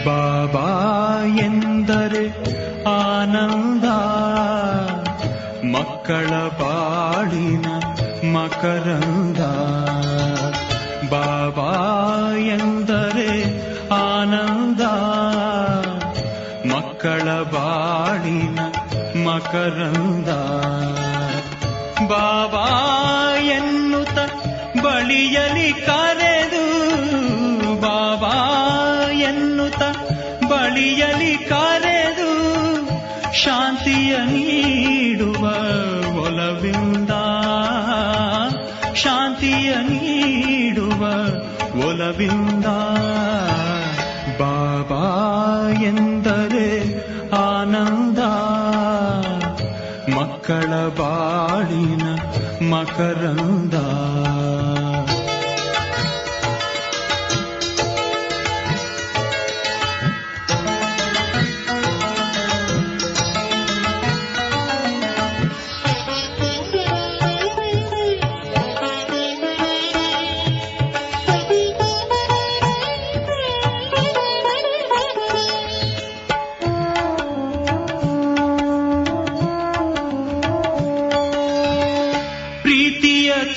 ಬಾಬಾ ಎಂದರೆ ಆನಂದ, ಮಕ್ಕಳ ಬಾಳಿನ ಮಕರಂದ. ಬಾಬಾ ಎಂದರೆ ಆನಂದ, ಮಕ್ಕಳ ಬಾಳಿನ ಮಕರಂದ. ಬಾಬಾ ಎನ್ನುತ್ತ ಬಳಿಯಲಿ ಕರೆದು, ಬಾಬಾ ಎನ್ನುತ್ತ ಬಳಿಯಲಿ ಕರೆದು, ಶಾಂತಿಯ ನೀಡುವ ಒಲವಿಂದ, ಶಾಂತಿಯ ನೀಡುವ ಒಲವಿಂದ. ಬಾಬಾ ಎಂದರೆ ಆನಂದ, ಮಕ್ಕಳ ಬಾಳಿನ ಮಕರಂದ.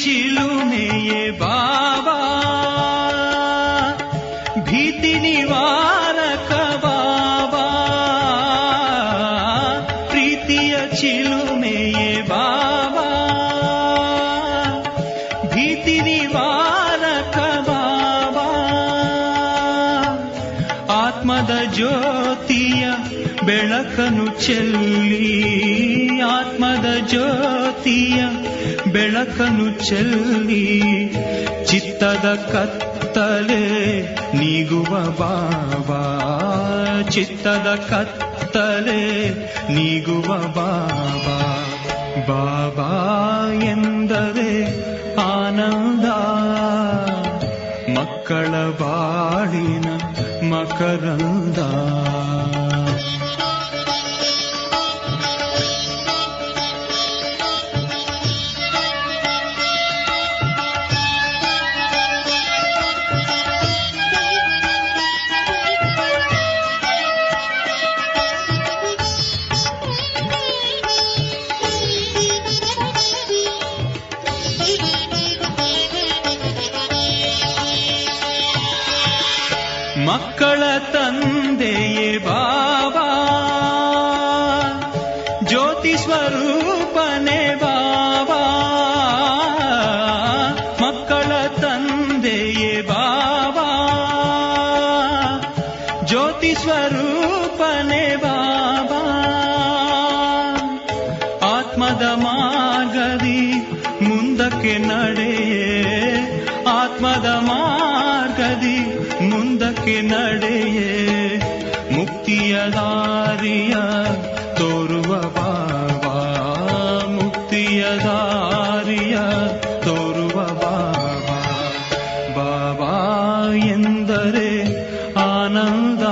ಚಿಲುಮೆಯೇ ಬಾಬಾ, ಭೀತಿ ನಿವಾರಕ ಬಾಬಾ. ಪ್ರೀತಿಯ ಚಿಲುಮೆಯೇ ಬಾಬಾ, ಭೀತಿ ನಿವಾರಕ ಬಾಬಾ. ಆತ್ಮದ ಜ್ಯೋತಿಯ ಬೆಳಕನ್ನು ಚೆಲ್ಲಿ, ಆತ್ಮದ ಜ್ಯೋತಿಯ ಬೆಳಕನ್ನು ಚೆಲ್ಲಿ, ಚಿತ್ತದ ಕತ್ತಲೆ ನೀಗುವ ಬಾಬಾ, ಚಿತ್ತದ ಕತ್ತಲೆ ನೀಗುವ ಬಾಬಾ. ಬಾಬಾ ಎಂದರೆ ಆನಂದ, ಮಕ್ಕಳ ಬಾಳಿನ ಮಕರಂದ. ಮಕ್ಕಳ ತಂದೆಯೇ ಬಾಬಾ, ಜ್ಯೋತಿ ಸ್ವರೂಪನೇ ಬಾಬಾ. ಮಕ್ಕಳ ತಂದೆಯೇ ಬಾಬಾ, ಜ್ಯೋತಿ ಸ್ವರೂಪನೇ ಬಾಬಾ. ಆತ್ಮದ ಮಾರ್ಗದಿ ಮುಂದಕ್ಕೆ ನಡೆಯೇ, ಆತ್ಮದ ಮಾರ್ಗದಿ ಮುಂದಕ್ಕೆ ನಡೆಯೇ, ಮುಕ್ತಿಯ ದಾರಿಯ ತೋರುವ ಬಾಬಾ, ಮುಕ್ತಿಯ ದಾರಿಯ ತೋರುವ ಬಾಬಾ. ಬಾಬಾ ಎಂದರೆ ಆನಂದ,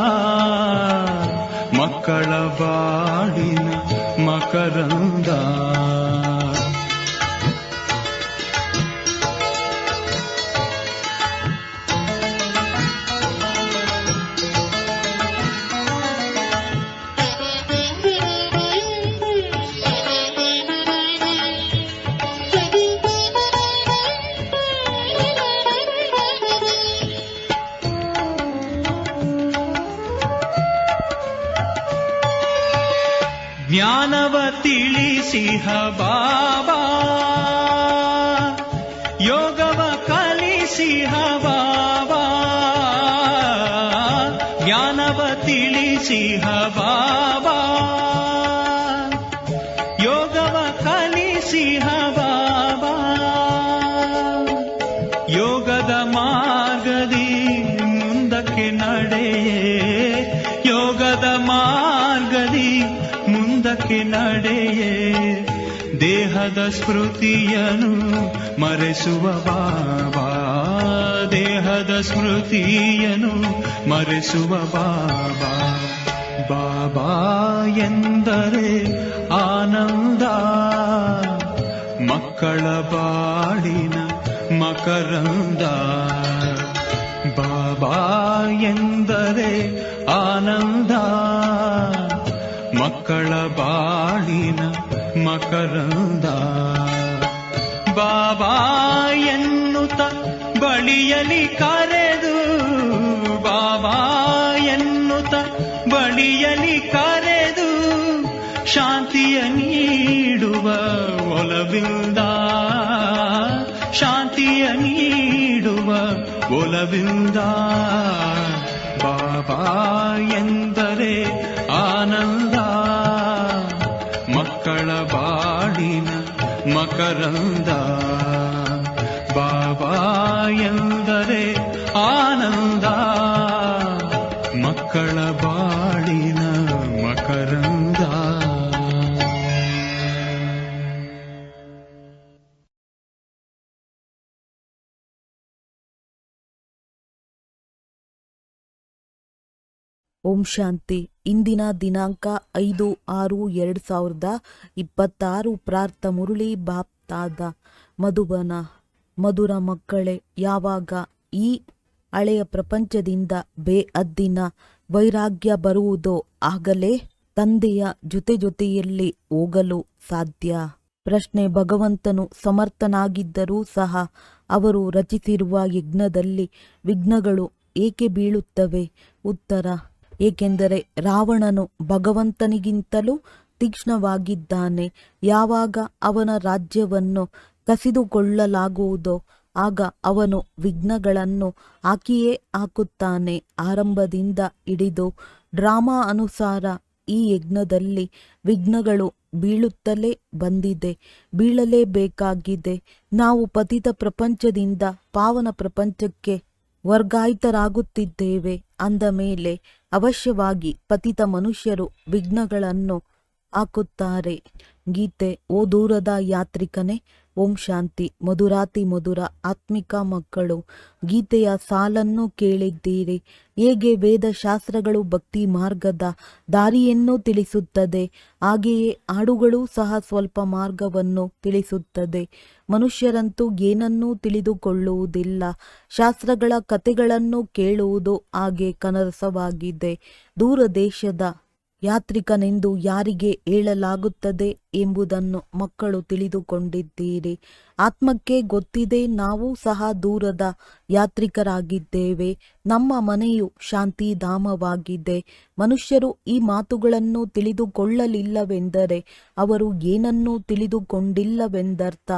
ಮಕ್ಕಳ ಬಾಳಿನ ಮಕರಂದ. ಜ್ಞಾನವ ತಿಳಿಸಿಹ ಬಾಬಾ, ಯೋಗವ ಕಲಿಸಿಹ ಬಾಬಾ. ಜ್ಞಾನವ ತಿಳಿಸಿಹ ಬಾಬಾ, ಯೋಗವ ಕಲಿಸಿಹ ಬಾಬಾ. ಯೋಗದ ಮಾರ್ಗದಿ ಮುಂದಕ್ಕೆ ನಡೆಯೇ, ಯೋಗದ ಮಾರ್ಗದಿ ಮುಂದಕ್ಕೆ ನಡೆಯೇ, ದೇಹದ ಸ್ಮೃತಿಯನು ಮರೆಸುವ ಬಾಬಾ, ದೇಹದ ಸ್ಮೃತಿಯನು ಮರೆಸುವ ಬಾಬಾ. ಬಾಬಾ ಎಂದರೆ ಆನಂದ, ಮಕ್ಕಳ ಬಾಳಿನ ಮಕರಂದ. ಬಾಬಾ ಬಾಬಾ ಎಂದರೆ ಆನಂದ, ಮಕ್ಕಳ ಬಾಳಿನ ಮಕರಂದ. ಬಾಬಾ ಎನ್ನುತ್ತ ಬಳಿಯಲಿ ಕರೆದು, ಬಾಬಾ ಎನ್ನುತ್ತ ಬಳಿಯಲಿ ಕರೆದು, ಶಾಂತಿಯ ನೀಡುವ ಒಲವಿಂದ, ಶಾಂತಿಯ ನೀಡುವ ಒಲವಿಂದ. ಬಾಬಾ ಎಂದರೆ ಆನಂದ, ಮಕ್ಕಳ ಬಾಳಿನ ಮಕರಂದ. ಬಾಬಾ ಎಂದರೆ ಆನಂದ, ಮಕ್ಕಳ ಬಾಳಿನ ಮಕರಂದ. ಓಂ ಶಾಂತಿ. ಇಂದಿನ ದಿನಾಂಕ 5/6/2026. ಪ್ರಾರ್ಥ ಮುರಳಿ ಬಾಪ್ ತಾದ ಮಧುಬನ. ಮಧುರ ಮಕ್ಕಳೇ, ಯಾವಾಗ ಈ ಹಳೆಯ ಪ್ರಪಂಚದಿಂದ ಬೇಅದ್ದಿನ ವೈರಾಗ್ಯ ಬರುವುದೋ ಆಗಲೇ ತಂದೆಯ ಜೊತೆಯಲ್ಲಿ ಹೋಗಲು ಸಾಧ್ಯ. ಪ್ರಶ್ನೆ: ಭಗವಂತನು ಸಮರ್ಥನಾಗಿದ್ದರೂ ಸಹ ಅವರು ರಚಿಸಿರುವ ಯಜ್ಞದಲ್ಲಿ ವಿಘ್ನಗಳು ಏಕೆ ಬೀಳುತ್ತವೆ? ಉತ್ತರ: ಏಕೆಂದರೆ ರಾವಣನು ಭಗವಂತನಿಗಿಂತಲೂ ತೀಕ್ಷ್ಣವಾಗಿದ್ದಾನೆ. ಯಾವಾಗ ಅವನ ರಾಜ್ಯವನ್ನು ಕಸಿದುಕೊಳ್ಳಲಾಗುವುದೋ ಆಗ ಅವನು ವಿಘ್ನಗಳನ್ನು ಹಾಕಿಯೇ ಹಾಕುತ್ತಾನೆ. ಆರಂಭದಿಂದ ಹಿಡಿದು ಡ್ರಾಮಾ ಅನುಸಾರ ಈ ಯಜ್ಞದಲ್ಲಿ ವಿಘ್ನಗಳು ಬೀಳುತ್ತಲೇ ಬಂದಿದೆ, ಬೀಳಲೇಬೇಕಾಗಿದೆ. ನಾವು ಪತಿತ ಪ್ರಪಂಚದಿಂದ ಪಾವನ ಪ್ರಪಂಚಕ್ಕೆ ವರ್ಗಾಯಿತರಾಗುತ್ತಿದ್ದೇವೆ ಅಂದ ಮೇಲೆ ಅವಶ್ಯವಾಗಿ ಪತಿತ ಮನುಷ್ಯರು ವಿಘ್ನಗಳನ್ನು ಹಾಕುತ್ತಾರೆ. ಗೀತೆ. ಓ ದೂರದ ಯಾತ್ರಿಕನೇ, ಓಂ ಶಾಂತಿ. ಮಧುರಾತಿ ಮಧುರ ಆತ್ಮಿಕ ಮಕ್ಕಳು, ಗೀತೆಯ ಸಾಲನ್ನು ಕೇಳಿದ್ದೀರಿ. ಹೇಗೆ ವೇದಶಾಸ್ತ್ರಗಳು ಭಕ್ತಿ ಮಾರ್ಗದ ದಾರಿಯನ್ನು ತಿಳಿಸುತ್ತದೆ, ಹಾಗೆಯೇ ಹಾಡುಗಳು ಸಹ ಸ್ವಲ್ಪ ಮಾರ್ಗವನ್ನು ತಿಳಿಸುತ್ತದೆ. ಮನುಷ್ಯರಂತೂ ಏನನ್ನೂ ತಿಳಿದುಕೊಳ್ಳುವುದಿಲ್ಲ. ಶಾಸ್ತ್ರಗಳ ಕಥೆಗಳನ್ನು ಕೇಳುವುದು ಹಾಗೆ ಕನಸವಾಗಿದೆ. ದೂರ ದೇಶದ ಯಾತ್ರಿಕನೆಂದು ಯಾರಿಗೆ ಹೇಳಲಾಗುತ್ತದೆ ಎಂಬುದನ್ನು ಮಕ್ಕಳು ತಿಳಿದುಕೊಂಡಿದ್ದೀರಿ. ಆತ್ಮಕ್ಕೆ ಗೊತ್ತಿದೆ, ನಾವು ಸಹ ದೂರದ ಯಾತ್ರಿಕರಾಗಿದ್ದೇವೆ. ನಮ್ಮ ಮನೆಯು ಶಾಂತಿಧಾಮವಾಗಿದೆ. ಮನುಷ್ಯರು ಈ ಮಾತುಗಳನ್ನು ತಿಳಿದುಕೊಳ್ಳಲಿಲ್ಲವೆಂದರೆ ಅವರು ಏನನ್ನೂ ತಿಳಿದುಕೊಂಡಿಲ್ಲವೆಂದರ್ಥ.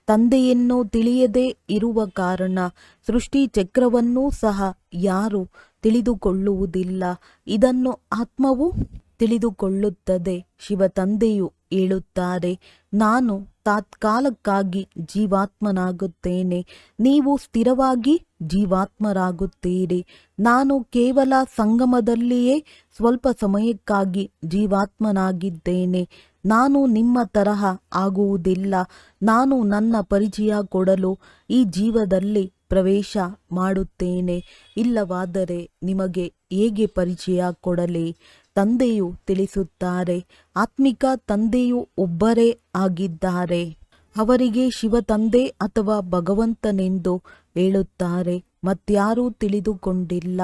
ತಂದೆಯನ್ನು ತಿಳಿಯದೇ ಇರುವ ಕಾರಣ ಸೃಷ್ಟಿ ಚಕ್ರವನ್ನೂ ಸಹ ಯಾರೂ ತಿಳಿದುಕೊಳ್ಳುವುದಿಲ್ಲ. ಇದನ್ನು ಆತ್ಮವು ತಿಳಿದುಕೊಳ್ಳುತ್ತದೆ. ಶಿವ ತಂದೆಯು ಹೇಳುತ್ತಾರೆ, ನಾನು ತಾತ್ಕಾಲಕ್ಕಾಗಿ ಜೀವಾತ್ಮನಾಗುತ್ತೇನೆ, ನೀವು ಸ್ಥಿರವಾಗಿ ಜೀವಾತ್ಮರಾಗುತ್ತೀರಿ. ನಾನು ಕೇವಲ ಸಂಗಮದಲ್ಲಿಯೇ ಸ್ವಲ್ಪ ಸಮಯಕ್ಕಾಗಿ ಜೀವಾತ್ಮನಾಗಿದ್ದೇನೆ. ನಾನು ನಿಮ್ಮ ತರಹ ಆಗುವುದಿಲ್ಲ. ನಾನು ನನ್ನ ಪರಿಚಯ ಕೊಡಲು ಈ ಜೀವದಲ್ಲಿ ಪ್ರವೇಶ ಮಾಡುತ್ತೇನೆ. ಇಲ್ಲವಾದರೆ ನಿಮಗೆ ಹೇಗೆ ಪರಿಚಯ ಕೊಡಲಿ? ತಂದೆಯು ತಿಳಿಸುತ್ತಾರೆ, ಆತ್ಮಿಕ ತಂದೆಯು ಒಬ್ಬರೇ ಆಗಿದ್ದಾರೆ. ಅವರಿಗೆ ಶಿವ ತಂದೆ ಅಥವಾ ಭಗವಂತನೆಂದು ಹೇಳುತ್ತಾರೆ. ಮತ್ಯಾರೂ ತಿಳಿದುಕೊಂಡಿಲ್ಲ.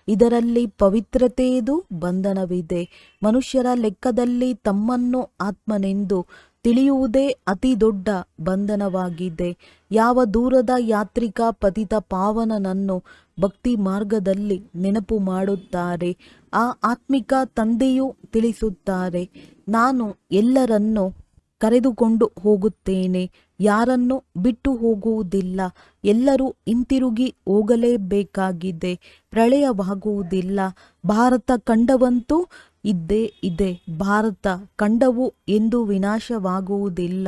ಇದರಲ್ಲಿ ಪವಿತ್ರತೆಯದು ಬಂಧನವಿದೆ. ಮನುಷ್ಯರ ಲೆಕ್ಕದಲ್ಲಿ ತಮ್ಮನ್ನು ಆತ್ಮನೆಂದು ತಿಳಿಯುವುದೇ ಅತಿ ದೊಡ್ಡ ಬಂಧನವಾಗಿದೆ. ಯಾವ ದೂರದ ಯಾತ್ರಿಕ ಪತಿತ ಪಾವನನನ್ನು ಭಕ್ತಿ ಮಾರ್ಗದಲ್ಲಿ ನೆನಪು ಮಾಡುತ್ತಾರೆ, ಆ ಆತ್ಮಿಕ ತಂದೆಯು ತಿಳಿಸುತ್ತಾರೆ, ನಾನು ಎಲ್ಲರನ್ನೂ ಕರೆದುಕೊಂಡು ಹೋಗುತ್ತೇನೆ, ಯಾರನ್ನು ಬಿಟ್ಟು ಹೋಗುವುದಿಲ್ಲ. ಎಲ್ಲರೂ ಹಿಂತಿರುಗಿ ಹೋಗಲೇಬೇಕಾಗಿದೆ. ಪ್ರಳಯವಾಗುವುದಿಲ್ಲ. ಭಾರತ ಖಂಡವಂತೂ ಇದ್ದೇ ಇದೆ. ಭಾರತ ಖಂಡವು ಎಂದು ವಿನಾಶವಾಗುವುದಿಲ್ಲ.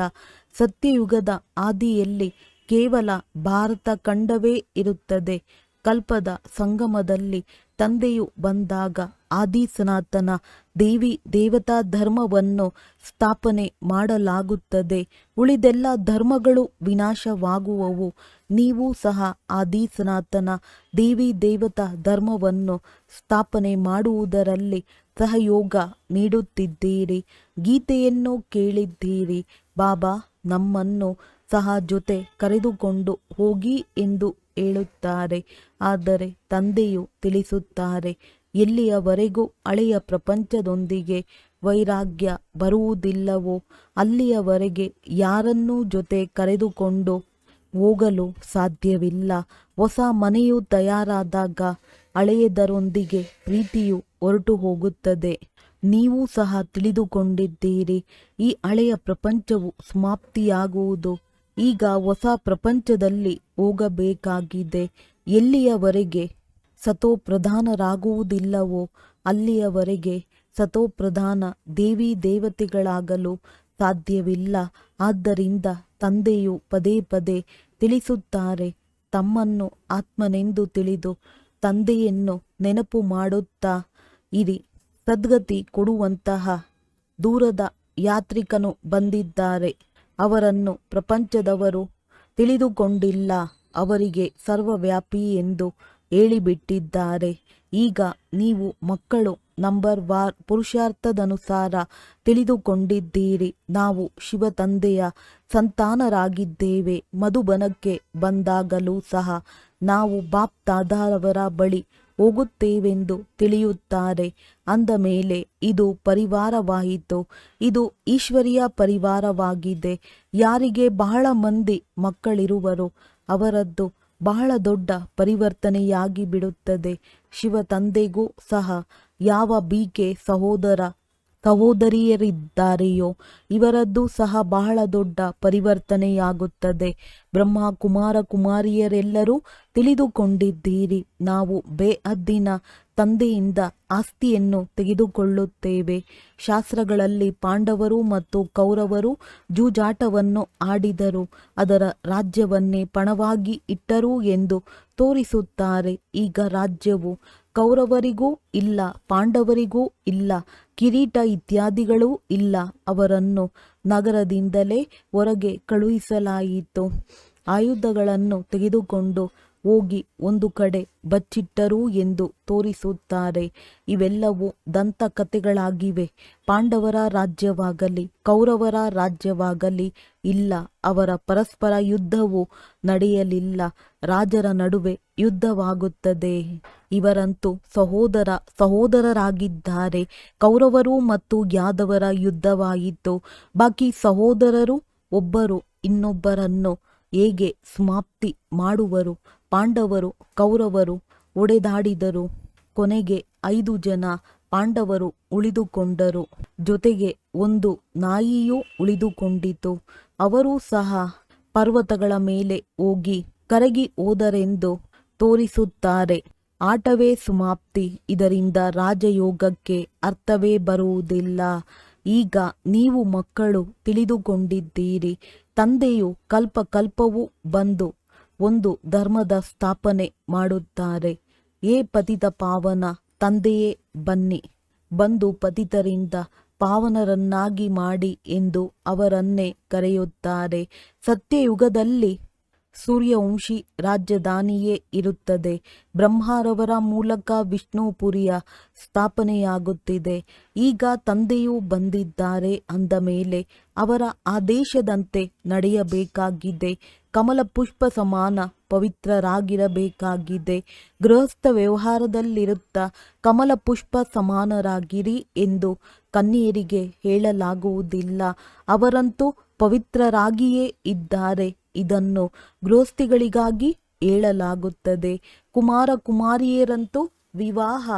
ಸತ್ಯಯುಗದ ಆದಿಯಲ್ಲಿ ಕೇವಲ ಭಾರತ ಖಂಡವೇ ಇರುತ್ತದೆ. ಕಲ್ಪದ ಸಂಗಮದಲ್ಲಿ ತಂದೆಯು ಬಂದಾಗ ಆದಿ ಸನಾತನ ದೇವಿ ದೇವತಾ ಧರ್ಮವನ್ನು ಸ್ಥಾಪನೆ ಮಾಡಲಾಗುತ್ತದೆ. ಉಳಿದೆಲ್ಲ ಧರ್ಮಗಳು ವಿನಾಶವಾಗುವವು. ನೀವು ಸಹ ಆದಿ ಸನಾತನ ದೇವಿ ದೇವತಾ ಧರ್ಮವನ್ನು ಸ್ಥಾಪನೆ ಮಾಡುವುದರಲ್ಲಿ ಸಹಯೋಗ ನೀಡುತ್ತಿದ್ದೀರಿ. ಗೀತೆಯನ್ನು ಕೇಳಿದ್ದೀರಿ. ಬಾಬಾ ನಮ್ಮನ್ನು ಸಹ ಜೊತೆ ಕರೆದುಕೊಂಡು ಹೋಗಿ ಎಂದು ಹೇಳುತ್ತಾರೆ. ಆದರೆ ತಂದೆಯು ತಿಳಿಸುತ್ತಾರೆ, ಎಲ್ಲಿಯವರೆಗೂ ಹಳೆಯ ಪ್ರಪಂಚದೊಂದಿಗೆ ವೈರಾಗ್ಯ ಬರುವುದಿಲ್ಲವೋ ಅಲ್ಲಿಯವರೆಗೆ ಯಾರನ್ನೂ ಜೊತೆ ಕರೆದುಕೊಂಡು ಹೋಗಲು ಸಾಧ್ಯವಿಲ್ಲ. ಹೊಸ ಮನೆಯು ತಯಾರಾದಾಗ ಹಳೆಯದರೊಂದಿಗೆ ಪ್ರೀತಿಯು ಹೊರಟು ಹೋಗುತ್ತದೆ. ನೀವು ಸಹ ತಿಳಿದುಕೊಂಡಿದ್ದೀರಿ, ಈ ಹಳೆಯ ಪ್ರಪಂಚವು ಸಮಾಪ್ತಿಯಾಗುವುದು. ಈಗ ಹೊಸ ಪ್ರಪಂಚದಲ್ಲಿ ಹೋಗಬೇಕಾಗಿದೆ. ಎಲ್ಲಿಯವರೆಗೆ ಸತೋಪ್ರಧಾನರಾಗುವುದಿಲ್ಲವೋ ಅಲ್ಲಿಯವರೆಗೆ ಸತೋಪ್ರಧಾನ ದೇವಿ ದೇವತೆಗಳಾಗಲು ಸಾಧ್ಯವಿಲ್ಲ. ಆದ್ದರಿಂದ ತಂದೆಯು ಪದೇ ಪದೇ ತಿಳಿಸುತ್ತಾರೆ, ತಮ್ಮನ್ನು ಆತ್ಮನೆಂದು ತಿಳಿದು ತಂದೆಯನ್ನು ನೆನಪು ಮಾಡುತ್ತಾ ಇರಿ. ಸದ್ಗತಿ ಕೊಡುವಂತಹ ದೂರದ ಯಾತ್ರಿಕನು ಬಂದಿದ್ದಾರೆ. ಅವರನ್ನು ಪ್ರಪಂಚದವರು ತಿಳಿದುಕೊಂಡಿಲ್ಲ. ಅವರಿಗೆ ಸರ್ವವ್ಯಾಪಿ ಎಂದು ಹೇಳಿಬಿಟ್ಟಿದ್ದಾರೆ. ಈಗ ನೀವು ಮಕ್ಕಳು ನಂಬರ್ ವಾರ್ ಪುರುಷಾರ್ಥದನುಸಾರ ತಿಳಿದುಕೊಂಡಿದ್ದೀರಿ. ನಾವು ಶಿವ ತಂದೆಯ ಸಂತಾನರಾಗಿದ್ದೇವೆ. ಮಧುಬನಕ್ಕೆ ಬಂದಾಗಲೂ ಸಹ ನಾವು ಬಾಪ್ ದಾದಾರವರ ಬಳಿ ಹೋಗುತ್ತೇವೆಂದು ತಿಳಿಯುತ್ತಾರೆ. ಅಂದ ಮೇಲೆ ಇದು ಪರಿವಾರವಾಯಿತು. ಇದು ಈಶ್ವರೀಯ ಪರಿವಾರವಾಗಿದೆ. ಯಾರಿಗೆ ಬಹಳ ಮಂದಿ ಮಕ್ಕಳಿರುವರೋ ಅವರದ್ದು ಬಹಳ ದೊಡ್ಡ ಪರಿವರ್ತನೆಯಾಗಿ ಬಿಡುತ್ತದೆ. ಶಿವ ತಂದೆಗೂ ಸಹ ಯಾವ ಬಿಕೆ ಸಹೋದರಿಯರಿದ್ದಾರೆಯೋ ಇವರದ್ದು ಸಹ ಬಹಳ ದೊಡ್ಡ ಪರಿವರ್ತನೆಯಾಗುತ್ತದೆ. ಬ್ರಹ್ಮ ಕುಮಾರ ಕುಮಾರಿಯರೆಲ್ಲರೂ ತಿಳಿದುಕೊಂಡಿದ್ದೀರಿ, ನಾವು ಬೇಹದ್ದಿನ ತಂದೆಯಿಂದ ಆಸ್ತಿಯನ್ನು ತೆಗೆದುಕೊಳ್ಳುತ್ತೇವೆ. ಶಾಸ್ತ್ರಗಳಲ್ಲಿ ಪಾಂಡವರು ಮತ್ತು ಕೌರವರು ಜೂಜಾಟವನ್ನು ಆಡಿದರು, ಅದರ ರಾಜ್ಯವನ್ನೇ ಪಣವಾಗಿ ಇಟ್ಟರು ಎಂದು ತೋರಿಸುತ್ತಾರೆ. ಈಗ ರಾಜ್ಯವು ಕೌರವರಿಗೂ ಇಲ್ಲ, ಪಾಂಡವರಿಗೂ ಇಲ್ಲ, ಕಿರೀಟ ಇತ್ಯಾದಿಗಳೂ ಇಲ್ಲ. ಅವರನ್ನು ನಗರದಿಂದಲೇ ಹೊರಗೆ ಕಳುಹಿಸಲಾಯಿತು. ಆಯುಧಗಳನ್ನು ತೆಗೆದುಕೊಂಡು ಹೋಗಿ ಒಂದು ಕಡೆ ಬಚ್ಚಿಟ್ಟರು ಎಂದು ತೋರಿಸುತ್ತಾರೆ. ಇವೆಲ್ಲವೂ ದಂತಕಥೆಗಳಾಗಿವೆ. ಪಾಂಡವರ ರಾಜ್ಯವಾಗಲಿ ಕೌರವರ ರಾಜ್ಯವಾಗಲಿ ಇಲ್ಲ. ಅವರ ಪರಸ್ಪರ ಯುದ್ಧವು ನಡೆಯಲಿಲ್ಲ. ರಾಜರ ನಡುವೆ ಯುದ್ಧವಾಗುತ್ತದೆ. ಇವರಂತೂ ಸಹೋದರರಾಗಿದ್ದಾರೆ. ಕೌರವರು ಮತ್ತು ಯಾದವರ ಯುದ್ಧವಾಯಿತು. ಬಾಕಿ ಸಹೋದರರು ಒಬ್ಬರು ಇನ್ನೊಬ್ಬರನ್ನು ಹೇಗೆ ಸಮಾಪ್ತಿ ಮಾಡುವರು? ಪಾಂಡವರು ಕೌರವರು ಒಡೆದಾಡಿದರು. ಕೊನೆಗೆ 5 ಜನ ಪಾಂಡವರು ಉಳಿದುಕೊಂಡರು. ಜೊತೆಗೆ ಒಂದು ನಾಯಿಯೂ ಉಳಿದುಕೊಂಡಿತು. ಅವರೂ ಸಹ ಪರ್ವತಗಳ ಮೇಲೆ ಹೋಗಿ ಕರಗಿ ಹೋದರೆಂದು ತೋರಿಸುತ್ತಾರೆ. ಆಟವೇ ಸಮಾಪ್ತಿ. ಇದರಿಂದ ರಾಜಯೋಗಕ್ಕೆ ಅರ್ಥವೇ ಬರುವುದಿಲ್ಲ. ಈಗ ನೀವು ಮಕ್ಕಳು ತಿಳಿದುಕೊಂಡಿದ್ದೀರಿ, ತಂದೆಯು ಕಲ್ಪವೂ ಬಂದು ಒಂದು ಧರ್ಮದ ಸ್ಥಾಪನೆ ಮಾಡುತ್ತಾರೆ. ಏ ಪತಿತ ಪಾವನ ತಂದೆಯೇ ಬನ್ನಿ, ಬಂದು ಪತಿತರಿಂದ ಪಾವನರನ್ನಾಗಿ ಮಾಡಿ ಎಂದು ಅವರನ್ನೇ ಕರೆಯುತ್ತಾರೆ. ಸತ್ಯಯುಗದಲ್ಲಿ ಸೂರ್ಯವಂಶಿ ರಾಜಧಾನಿಯೇ ಇರುತ್ತದೆ. ಬ್ರಹ್ಮರವರ ಮೂಲಕ ವಿಷ್ಣುಪುರಿಯ ಸ್ಥಾಪನೆಯಾಗುತ್ತಿದೆ. ಈಗ ತಂದೆಯೂ ಬಂದಿದ್ದಾರೆ ಅಂದ ಮೇಲೆ ಅವರ ಆದೇಶದಂತೆ ನಡೆಯಬೇಕಾಗಿದೆ. ಕಮಲ ಪುಷ್ಪ ಸಮಾನ ಪವಿತ್ರರಾಗಿರಬೇಕಾಗಿದೆ. ಗೃಹಸ್ಥ ವ್ಯವಹಾರದಲ್ಲಿರುತ್ತಾ ಕಮಲ ಪುಷ್ಪ ಸಮಾನರಾಗಿರಿ ಎಂದು ಕನ್ಯೆಯರಿಗೆ ಹೇಳಲಾಗುವುದಿಲ್ಲ. ಅವರಂತೂ ಪವಿತ್ರರಾಗಿಯೇ ಇದ್ದಾರೆ. ಇದನ್ನು ಗೃಹಸ್ಥಿಗಳಿಗಾಗಿ ಹೇಳಲಾಗುತ್ತದೆ. ಕುಮಾರ ಕುಮಾರಿಯರಂತೂ ವಿವಾಹ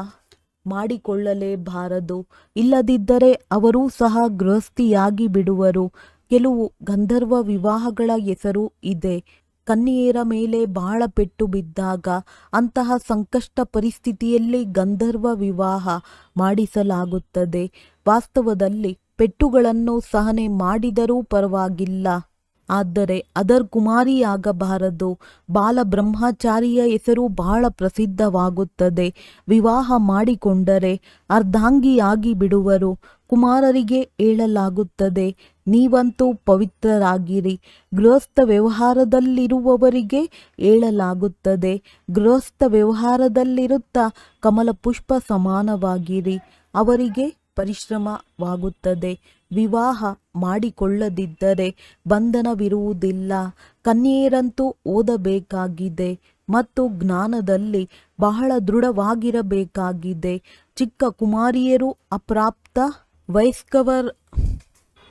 ಮಾಡಿಕೊಳ್ಳಲೇಬಾರದು. ಇಲ್ಲದಿದ್ದರೆ ಅವರೂ ಸಹ ಗೃಹಸ್ಥಿಯಾಗಿ ಬಿಡುವರು. ಕೆಲವು ಗಂಧರ್ವ ವಿವಾಹಗಳ ಹೆಸರು ಇದೆ. ಕನ್ಯೆಯರ ಮೇಲೆ ಬಹಳ ಪೆಟ್ಟು ಬಿದ್ದಾಗ ಅಂತಹ ಸಂಕಷ್ಟ ಪರಿಸ್ಥಿತಿಯಲ್ಲಿ ಗಂಧರ್ವ ವಿವಾಹ ಮಾಡಿಸಲಾಗುತ್ತದೆ. ವಾಸ್ತವದಲ್ಲಿ ಪೆಟ್ಟುಗಳನ್ನು ಸಹನೆ ಮಾಡಿದರೂ ಪರವಾಗಿಲ್ಲ, ಆದರೆ ಅದರ್ ಕುಮಾರಿಯಾಗಬಾರದು. ಬಾಲ ಬ್ರಹ್ಮಚಾರಿಯ ಹೆಸರು ಬಹಳ ಪ್ರಸಿದ್ಧವಾಗುತ್ತದೆ. ವಿವಾಹ ಮಾಡಿಕೊಂಡರೆ ಅರ್ಧಾಂಗಿಯಾಗಿ ಬಿಡುವರು. ಕುಮಾರರಿಗೆ ಹೇಳಲಾಗುತ್ತದೆ, ನೀವಂತೂ ಪವಿತ್ರರಾಗಿರಿ. ಗೃಹಸ್ಥ ವ್ಯವಹಾರದಲ್ಲಿರುವವರಿಗೆ ಹೇಳಲಾಗುತ್ತದೆ, ಗೃಹಸ್ಥ ವ್ಯವಹಾರದಲ್ಲಿರುತ್ತಾ ಕಮಲ ಪುಷ್ಪ ಸಮಾನವಾಗಿರಿ. ಅವರಿಗೆ ಪರಿಶ್ರಮವಾಗುತ್ತದೆ. ವಿವಾಹ ಮಾಡಿಕೊಳ್ಳದಿದ್ದರೆ ಬಂಧನವಿರುವುದಿಲ್ಲ. ಕನ್ಯೆಯರಂತೂ ಓದಬೇಕಾಗಿದೆ. ಮತ್ತು ಜ್ಞಾನದಲ್ಲಿ ಬಹಳ ದೃಢವಾಗಿರಬೇಕಾಗಿದೆ. ಚಿಕ್ಕ ಕುಮಾರಿಯರು ಅಪ್ರಾಪ್ತ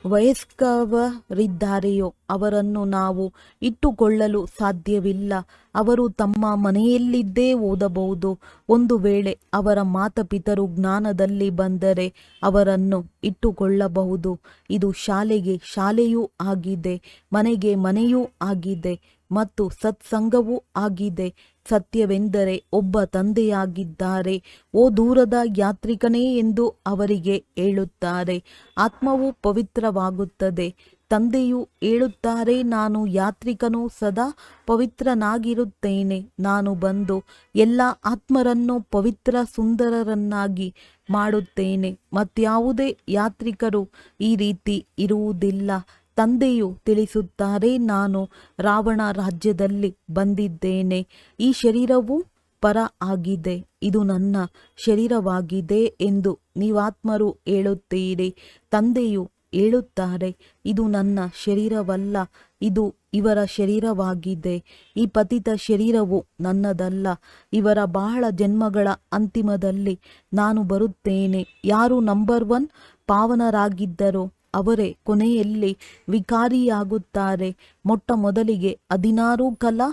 ವಯಸ್ಕವರಿದ್ದಾರೆಯೋ ಅವರನ್ನು ನಾವು ಇಟ್ಟುಕೊಳ್ಳಲು ಸಾಧ್ಯವಿಲ್ಲ. ಅವರು ತಮ್ಮ ಮನೆಯಲ್ಲಿದ್ದೇ ಓದಬಹುದು. ಒಂದು ವೇಳೆ ಅವರ ಮಾತಾಪಿತರು ಜ್ಞಾನದಲ್ಲಿ ಬಂದರೆ ಅವರನ್ನು ಇಟ್ಟುಕೊಳ್ಳಬಹುದು. ಇದು ಶಾಲೆಗೆ ಶಾಲೆಯೂ ಆಗಿದೆ, ಮನೆಗೆ ಮನೆಯೂ ಆಗಿದೆ ಮತ್ತು ಸತ್ಸಂಗವೂ ಆಗಿದೆ. ಸತ್ಯವೆಂದರೆ ಒಬ್ಬ ತಂದೆಯಾಗಿದ್ದಾರೆ. ಓ ದೂರದ ಯಾತ್ರಿಕನೇ ಎಂದು ಅವರಿಗೆ ಹೇಳುತ್ತಾರೆ. ಆತ್ಮವು ಪವಿತ್ರವಾಗುತ್ತದೆ. ತಂದೆಯು ಹೇಳುತ್ತಾರೆ, ನಾನು ಯಾತ್ರಿಕನು, ಸದಾ ಪವಿತ್ರನಾಗಿರುತ್ತೇನೆ. ನಾನು ಬಂದು ಎಲ್ಲ ಆತ್ಮರನ್ನು ಪವಿತ್ರ ಸುಂದರರನ್ನಾಗಿ ಮಾಡುತ್ತೇನೆ. ಮತ್ಯಾವುದೇ ಯಾತ್ರಿಕರು ಈ ರೀತಿ ಇರುವುದಿಲ್ಲ. ತಂದೆಯು ತಿಳಿಸುತ್ತಾರೆ, ನಾನು ರಾವಣ ರಾಜ್ಯದಲ್ಲಿ ಬಂದಿದ್ದೇನೆ. ಈ ಶರೀರವು ಪರ ಆಗಿದೆ, ಇದು ನನ್ನ ಶರೀರವಾಗಿದೆ ಎಂದು ನೀವಾತ್ಮರು ಹೇಳುತ್ತೀರಿ. ತಂದೆಯು ಹೇಳುತ್ತಾರೆ, ಇದು ನನ್ನ ಶರೀರವಲ್ಲ, ಇದು ಇವರ ಶರೀರವಾಗಿದೆ. ಈ ಪತಿತ ಶರೀರವು ನನ್ನದಲ್ಲ. ಇವರ ಬಹಳ ಜನ್ಮಗಳ ಅಂತಿಮದಲ್ಲಿ ನಾನು ಬರುತ್ತೇನೆ. ಯಾರು ನಂಬರ್ 1 ಪಾವನರಾಗಿದ್ದರೋ ಅವರೇ ಕೊನೆಯಲ್ಲಿ ವಿಕಾರಿಯಾಗುತ್ತಾರೆ. ಮೊಟ್ಟ ಮೊದಲಿಗೆ 16 ಕಲಾ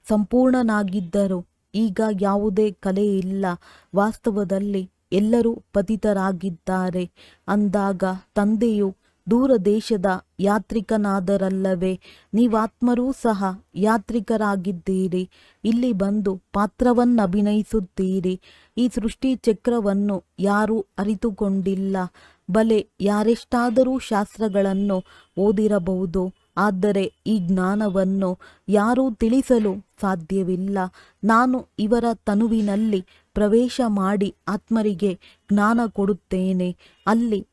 ಸಂಪೂರ್ಣನಾಗಿದ್ದರು. ಈಗ ಯಾವುದೇ ಕಲೆ ಇಲ್ಲ. ವಾಸ್ತವದಲ್ಲಿ ಎಲ್ಲರೂ ಪತಿತರಾಗಿದ್ದಾರೆ. ಅಂದಾಗ ತಂದೆಯು ದೂರ ದೇಶದ ಯಾತ್ರಿಕನಾದರಲ್ಲವೇ? ನೀವಾತ್ಮರೂ ಸಹ ಯಾತ್ರಿಕರಾಗಿದ್ದೀರಿ. ಇಲ್ಲಿ ಬಂದು ಪಾತ್ರವನ್ನಭಿನಯಿಸುತ್ತೀರಿ. ಈ ಸೃಷ್ಟಿ ಚಕ್ರವನ್ನು ಯಾರೂ ಅರಿತುಕೊಂಡಿಲ್ಲ. ಬಲೆ ಯಾರೆಷ್ಟಾದರೂ ಶಾಸ್ತ್ರಗಳನ್ನು ಓದಿರಬಹುದು, ಆದರೆ ಈ ಜ್ಞಾನವನ್ನು ಯಾರೂ ತಿಳಿಸಲು ಸಾಧ್ಯವಿಲ್ಲ. ನಾನು ಇವರ ತನುವಿನಲ್ಲಿ ಪ್ರವೇಶ ಮಾಡಿ ಆತ್ಮರಿಗೆ ಜ್ಞಾನ ಕೊಡುತ್ತೇನೆ. ಅಲ್ಲಿ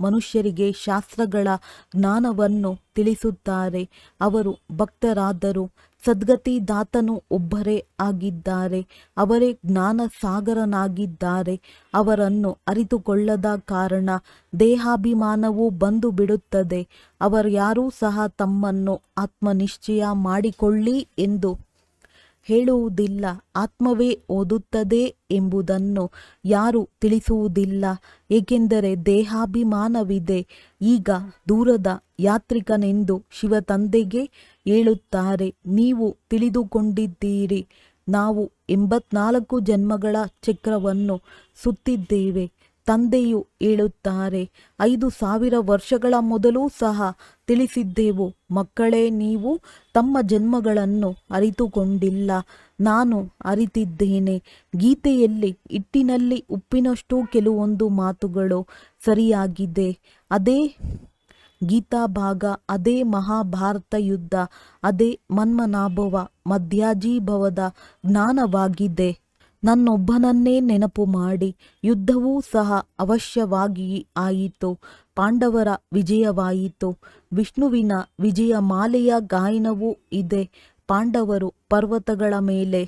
ಮನುಷ್ಯರಿಗೆ ಶಾಸ್ತ್ರಗಳ ಜ್ಞಾನವನ್ನು ತಿಳಿಸುತ್ತಾರೆ. ಅವರು ಭಕ್ತರಾದರೂ ಸದ್ಗತಿ ದಾತನು ಒಬ್ಬರೇ ಆಗಿದ್ದಾರೆ. ಅವರೇ ಜ್ಞಾನ ಸಾಗರನಾಗಿದ್ದಾರೆ. ಅವರನ್ನು ಅರಿತುಕೊಳ್ಳದ ಕಾರಣ ದೇಹಾಭಿಮಾನವು ಬಂದು ಬಿಡುತ್ತದೆ. ಅವರ್ಯಾರೂ ಸಹ ತಮ್ಮನ್ನು ಆತ್ಮನಿಶ್ಚಯ ಮಾಡಿಕೊಳ್ಳಿ ಎಂದು ಹೇಳುವುದಿಲ್ಲ. ಆತ್ಮವೇ ಓದುತ್ತದೆ ಎಂಬುದನ್ನು ಯಾರೂ ತಿಳಿಸುವುದಿಲ್ಲ, ಏಕೆಂದರೆ ದೇಹಾಭಿಮಾನವಿದೆ. ಈಗ ದೂರದ ಯಾತ್ರಿಕನೆಂದು ಶಿವತಂದೆಗೆ ಹೇಳುತ್ತಾರೆ. ನೀವು ತಿಳಿದುಕೊಂಡಿದ್ದೀರಿ, ನಾವು 84 ಜನ್ಮಗಳ ಚಕ್ರವನ್ನು ಸುತ್ತಿದ್ದೇವೆ. ತಂದೆಯು ಹೇಳುತ್ತಾರೆ, 5000 ವರ್ಷಗಳ ಮೊದಲು ಸಹ ತಿಳಿಸಿದ್ದೆವು. ಮಕ್ಕಳೇ, ನೀವು ತಮ್ಮ ಜನ್ಮಗಳನ್ನು ಅರಿತುಕೊಂಡಿಲ್ಲ, ನಾನು ಅರಿತಿದ್ದೇನೆ. ಗೀತೆಯಲ್ಲಿ ಹಿಟ್ಟಿನಲ್ಲಿ ಉಪ್ಪಿನಷ್ಟು ಕೆಲವೊಂದು ಮಾತುಗಳು ಸರಿಯಾಗಿದೆ. ಅದೇ ಗೀತಾ ಭಾಗ, ಅದೇ ಮಹಾಭಾರತ ಯುದ್ಧ, ಅದೇ ಮನ್ಮನಾಭವ ಮಧ್ಯಾಜೀಭವದ ಜ್ಞಾನವಾಗಿದೆ. ನನ್ನೊಬ್ಬನನ್ನೇ ನೆನಪು ಮಾಡಿ. ಯುದ್ಧವೂ ಸಹ ಅವಶ್ಯವಾಗಿ ಆಯಿತು. ಪಾಂಡವರ ವಿಜಯವಾಯಿತು. ವಿಷ್ಣುವಿನ ವಿಜಯ ಮಾಲೆಯ ಗಾಯನವೂ ಇದೆ. ಪಾಂಡವರು ಪರ್ವತಗಳ ಮೇಲೆ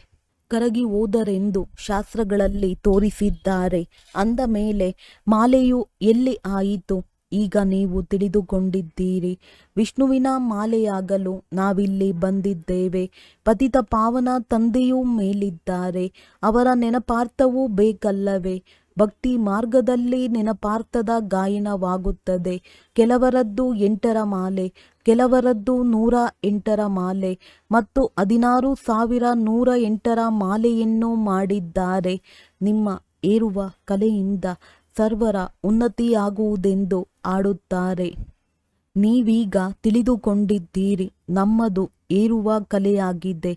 ಕರಗಿ ಹೋದರೆಂದು ಶಾಸ್ತ್ರಗಳಲ್ಲಿ ತೋರಿಸಿದ್ದಾರೆ. ಅಂದ ಮೇಲೆ ಮಾಲೆಯು ಎಲ್ಲಿ ಆಯಿತು? ಈಗ ನೀವು ತಿಳಿದುಕೊಂಡಿದ್ದೀರಿ. ವಿಷ್ಣುವಿನ ಮಾಲೆಯಾಗಲು ನಾವಿಲ್ಲಿ ಬಂದಿದ್ದೇವೆ. ಪತಿತ ಪಾವನ ತಂದೆಯೂ ಮೇಲಿದ್ದಾರೆ. ಅವರ ನೆನಪಾರ್ಥವೂ ಬೇಕಲ್ಲವೇ? ಭಕ್ತಿ ಮಾರ್ಗದಲ್ಲಿ ನೆನಪಾರ್ಥದ ಗಾಯನವಾಗುತ್ತದೆ. ಕೆಲವರದ್ದು 8ರ ಮಾಲೆ, ಕೆಲವರದ್ದು 108ರ ಮಾಲೆ ಮತ್ತು 16,108ರ ಮಾಲೆಯನ್ನು ಮಾಡಿದ್ದಾರೆ. ನಿಮ್ಮ ಏರುವ ಕಲೆಯಿಂದ ಸರ್ವರ ಉನ್ನತಿಯಾಗುವುದೆಂದು ಆಡುತ್ತಾರೆ. ನೀವೀಗ ತಿಳಿದುಕೊಂಡಿದ್ದೀರಿ, ನಮ್ಮದು ಏರುವ ಕಲೆಯಾಗಿದೆ.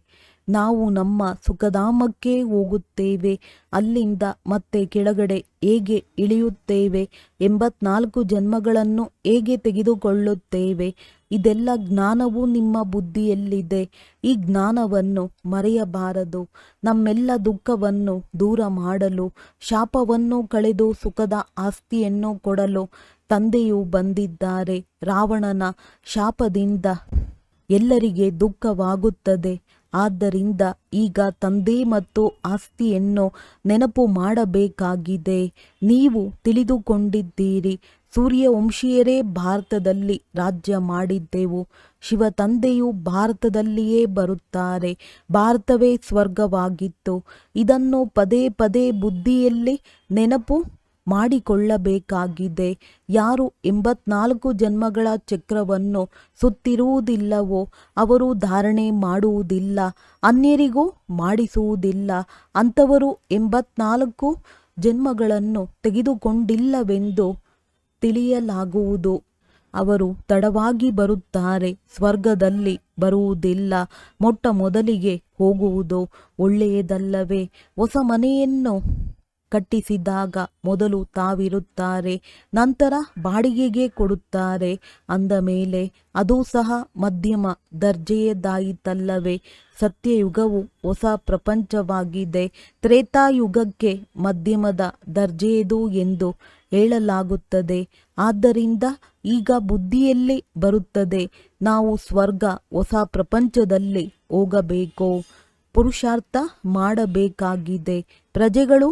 ನಾವು ನಮ್ಮ ಸುಖಧಾಮಕ್ಕೆ ಹೋಗುತ್ತೇವೆ. ಅಲ್ಲಿಂದ ಮತ್ತೆ ಕೆಳಗಡೆ ಹೇಗೆ ಇಳಿಯುತ್ತೇವೆ? 84 ಜನ್ಮಗಳನ್ನು ಹೇಗೆ ತೆಗೆದುಕೊಳ್ಳುತ್ತೇವೆ? ಇದೆಲ್ಲ ಜ್ಞಾನವು ನಿಮ್ಮ ಬುದ್ಧಿಯಲ್ಲಿದೆ. ಈ ಜ್ಞಾನವನ್ನು ಮರೆಯಬಾರದು. ನಮ್ಮೆಲ್ಲ ದುಃಖವನ್ನು ದೂರ ಮಾಡಲು, ಶಾಪವನ್ನು ಕಳೆದು ಸುಖದ ಆಸ್ತಿಯನ್ನು ಕೊಡಲು ತಂದೆಯು ಬಂದಿದ್ದಾರೆ. ರಾವಣನ ಶಾಪದಿಂದ ಎಲ್ಲರಿಗೆ ದುಃಖವಾಗುತ್ತದೆ. ಆದ್ದರಿಂದ ಈಗ ತಂದೆ ಮತ್ತು ಆಸ್ತಿಯನ್ನು ನೆನಪು ಮಾಡಬೇಕಾಗಿದೆ. ನೀವು ತಿಳಿದುಕೊಂಡಿದ್ದೀರಿ, ಸೂರ್ಯವಂಶೀಯರೇ ಭಾರತದಲ್ಲಿ ರಾಜ್ಯ ಮಾಡಿದ್ದೆವು. ಶಿವ ತಂದೆಯು ಭಾರತದಲ್ಲಿಯೇ ಬರುತ್ತಾರೆ. ಭಾರತವೇ ಸ್ವರ್ಗವಾಗಿತ್ತು. ಇದನ್ನು ಪದೇ ಪದೇ ಬುದ್ಧಿಯಲ್ಲಿ ನೆನಪು ಮಾಡಿಕೊಳ್ಳಬೇಕಾಗಿದೆ. ಯಾರು 84 ಜನ್ಮಗಳ ಚಕ್ರವನ್ನು ಸುತ್ತಿರುವುದಿಲ್ಲವೋ ಅವರು ಧಾರಣೆ ಮಾಡುವುದಿಲ್ಲ, ಅನ್ಯರಿಗೂ ಮಾಡಿಸುವುದಿಲ್ಲ. ಅಂಥವರು 84 ಜನ್ಮಗಳನ್ನು ತೆಗೆದುಕೊಂಡಿಲ್ಲವೆಂದು ತಿಳಿಯಲಾಗುವುದು. ಅವರು ತಡವಾಗಿ ಬರುತ್ತಾರೆ, ಸ್ವರ್ಗದಲ್ಲಿ ಬರುವುದಿಲ್ಲ. ಮೊಟ್ಟ ಮೊದಲಿಗೆ ಹೋಗುವುದು ಒಳ್ಳೆಯದಲ್ಲವೇ? ಹೊಸ ಮನೆಯನ್ನು ಕಟ್ಟಿಸಿದಾಗ ಮೊದಲು ತಾವಿರುತ್ತಾರೆ, ನಂತರ ಬಾಡಿಗೆಗೆ ಕೊಡುತ್ತಾರೆ. ಅಂದ ಮೇಲೆ ಅದು ಸಹ ಮಧ್ಯಮ ದರ್ಜೆಯದಾಯಿತಲ್ಲವೇ? ಸತ್ಯಯುಗವು ಹೊಸ ಪ್ರಪಂಚವಾಗಿದೆ. ತ್ರೇತಾಯುಗಕ್ಕೆ ಮಧ್ಯಮದ ದರ್ಜೆಯದು ಎಂದು ಹೇಳಲಾಗುತ್ತದೆ. ಆದ್ದರಿಂದ ಈಗ ಬುದ್ಧಿಯಲ್ಲಿ ಬರುತ್ತದೆ, ನಾವು ಸ್ವರ್ಗ ಹೊಸ ಪ್ರಪಂಚದಲ್ಲಿ ಹೋಗಬೇಕು, ಪುರುಷಾರ್ಥ ಮಾಡಬೇಕಾಗಿದೆ. ಪ್ರಜೆಗಳು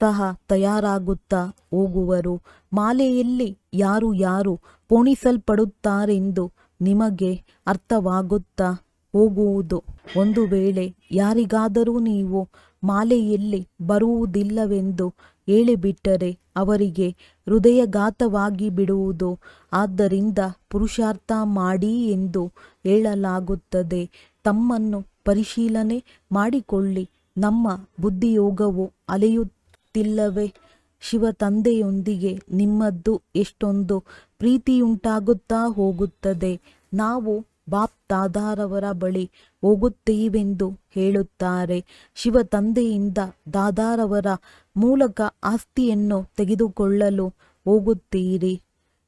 ಸಹ ತಯಾರಾಗುತ್ತಾ ಹೋಗುವರು. ಮಾಲೆಯಲ್ಲಿ ಯಾರು ಯಾರು ಪೋಣಿಸಲ್ಪಡುತ್ತಾರೆಂದು ನಿಮಗೆ ಅರ್ಥವಾಗುತ್ತಾ ಹೋಗುವುದು. ಒಂದು ವೇಳೆ ಯಾರಿಗಾದರೂ ನೀವು ಮಾಲೆಯಲ್ಲಿ ಬರುವುದಿಲ್ಲವೆಂದು ಹೇಳಿಬಿಟ್ಟರೆ ಅವರಿಗೆ ಹೃದಯಘಾತವಾಗಿ ಬಿಡುವುದು. ಆದ್ದರಿಂದ ಪುರುಷಾರ್ಥ ಮಾಡಿ ಎಂದು ಹೇಳಲಾಗುತ್ತದೆ. ತಮ್ಮನ್ನು ಪರಿಶೀಲನೆ ಮಾಡಿಕೊಳ್ಳಿ. ನಮ್ಮ ಬುದ್ಧಿಯೋಗವು ಅಲೆಯುತ್ತಿಲ್ಲವೇ? ಶಿವ ತಂದೆಯೊಂದಿಗೆ ನಿಮ್ಮದ್ದು ಎಷ್ಟೊಂದು ಪ್ರೀತಿಯುಂಟಾಗುತ್ತಾ ಹೋಗುತ್ತದೆ. ನಾವು ಬಾಪ್ ದಾದಾರವರ ಬಳಿ ಹೋಗುತ್ತೇವೆಂದು ಹೇಳುತ್ತಾರೆ. ಶಿವ ತಂದೆಯಿಂದ ದಾದಾರವರ ಮೂಲಕ ಆಸ್ತಿಯನ್ನು ತೆಗೆದುಕೊಳ್ಳಲು ಹೋಗುತ್ತೀರಿ.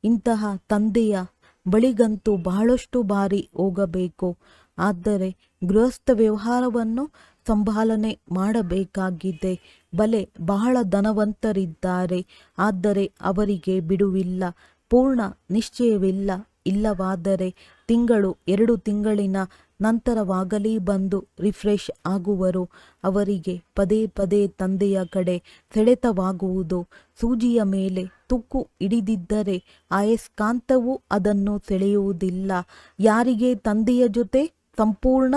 ಇಂತಹ ತಂದೆಯ ಬಳಿಗಂತೂ ಬಹಳಷ್ಟು ಬಾರಿ ಹೋಗಬೇಕು. ಆದರೆ ಗೃಹಸ್ಥ ವ್ಯವಹಾರವನ್ನು ಸಂಭಾಲನೆ ಮಾಡಬೇಕಾಗಿದೆ. ಬಲೆ ಬಹಳ ಧನವಂತರಿದ್ದಾರೆ, ಆದರೆ ಅವರಿಗೆ ಬಿಡುವಿಲ್ಲ, ಪೂರ್ಣ ನಿಶ್ಚಯವಿಲ್ಲ. ಇಲ್ಲವಾದರೆ ತಿಂಗಳು 2 ತಿಂಗಳಿನ ನಂತರವಾಗಲಿ ಬಂದು ರಿಫ್ರೆಶ್ ಆಗುವರು. ಅವರಿಗೆ ಪದೇ ಪದೇ ತಂದೆಯ ಕಡೆ ಸೆಳೆತವಾಗುವುದು. ಸೂಜಿಯ ಮೇಲೆ ತುಕ್ಕು ಹಿಡಿದಿದ್ದರೆ ಅಯಸ್ಕಾಂತವು ಅದನ್ನು ಸೆಳೆಯುವುದಿಲ್ಲ. ಯಾರಿಗೆ ತಂದೆಯ ಜೊತೆ ಸಂಪೂರ್ಣ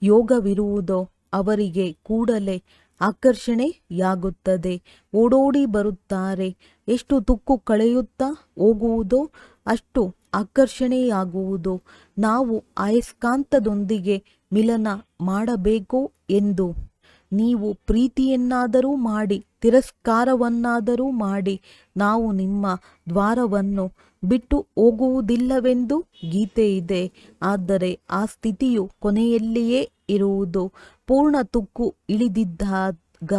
ಯೋಗವಿರುವುದೋ ಅವರಿಗೆ ಕೂಡಲೇ ಆಕರ್ಷಣೆಯಾಗುತ್ತದೆ, ಓಡೋಡಿ ಬರುತ್ತಾರೆ. ಎಷ್ಟು ತುಕ್ಕು ಕಳೆಯುತ್ತಾ ಹೋಗುವುದೋ ಅಷ್ಟು ಆಕರ್ಷಣೆಯಾಗುವುದು. ನಾವು ಅಯಸ್ಕಾಂತದೊಂದಿಗೆ ಮಿಲನ ಮಾಡಬೇಕು ಎಂದು ನೀವು ಪ್ರೀತಿಯನ್ನಾದರೂ ಮಾಡಿ, ತಿರಸ್ಕಾರವನ್ನಾದರೂ ಮಾಡಿ, ನಾವು ನಿಮ್ಮ ದ್ವಾರವನ್ನು ಬಿಟ್ಟು ಹೋಗುವುದಿಲ್ಲವೆಂದು ಗೀತೆ ಇದೆ. ಆದರೆ ಆ ಸ್ಥಿತಿಯು ಕೊನೆಯಲ್ಲಿಯೇ ಇರುವುದು. ಪೂರ್ಣ ತುಕ್ಕು ಇಳಿದಿದ್ದಾಗ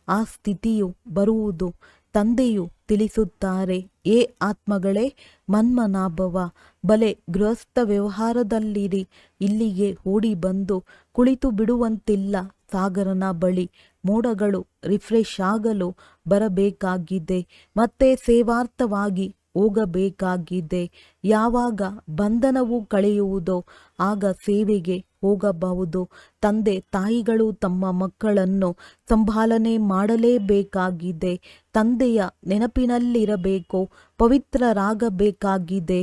ಆ ಸ್ಥಿತಿಯು ಬರುವುದು. ತಂದೆಯು ತಿಳಿಸುತ್ತಾರೆ, ಏ ಆತ್ಮಗಳೇ, ಮನ್ಮನಾಭವ, ಬಲೆ ಗೃಹಸ್ಥ ವ್ಯವಹಾರದಲ್ಲಿರಿ. ಇಲ್ಲಿಗೆ ಓಡಿ ಬಂದು ಕುಳಿತು ಬಿಡುವಂತಿಲ್ಲ. ಸಾಗರನ ಬಳಿ ಮೋಡಗಳು ರಿಫ್ರೆಶ್ ಆಗಲು ಬರಬೇಕಾಗಿದೆ, ಮತ್ತೆ ಸೇವಾರ್ಥವಾಗಿ ಹೋಗಬೇಕಾಗಿದೆ. ಯಾವಾಗ ಬಂಧನವು ಕಳೆಯುವುದೋ ಆಗ ಸೇವೆಗೆ ಹೋಗಬಹುದು. ತಂದೆ ತಾಯಿಗಳು ತಮ್ಮ ಮಕ್ಕಳನ್ನು ಸಂಭಾಲನೆ ಮಾಡಲೇಬೇಕಾಗಿದೆ. ತಂದೆಯ ನೆನಪಿನಲ್ಲಿರಬೇಕು, ಪವಿತ್ರರಾಗಬೇಕಾಗಿದೆ.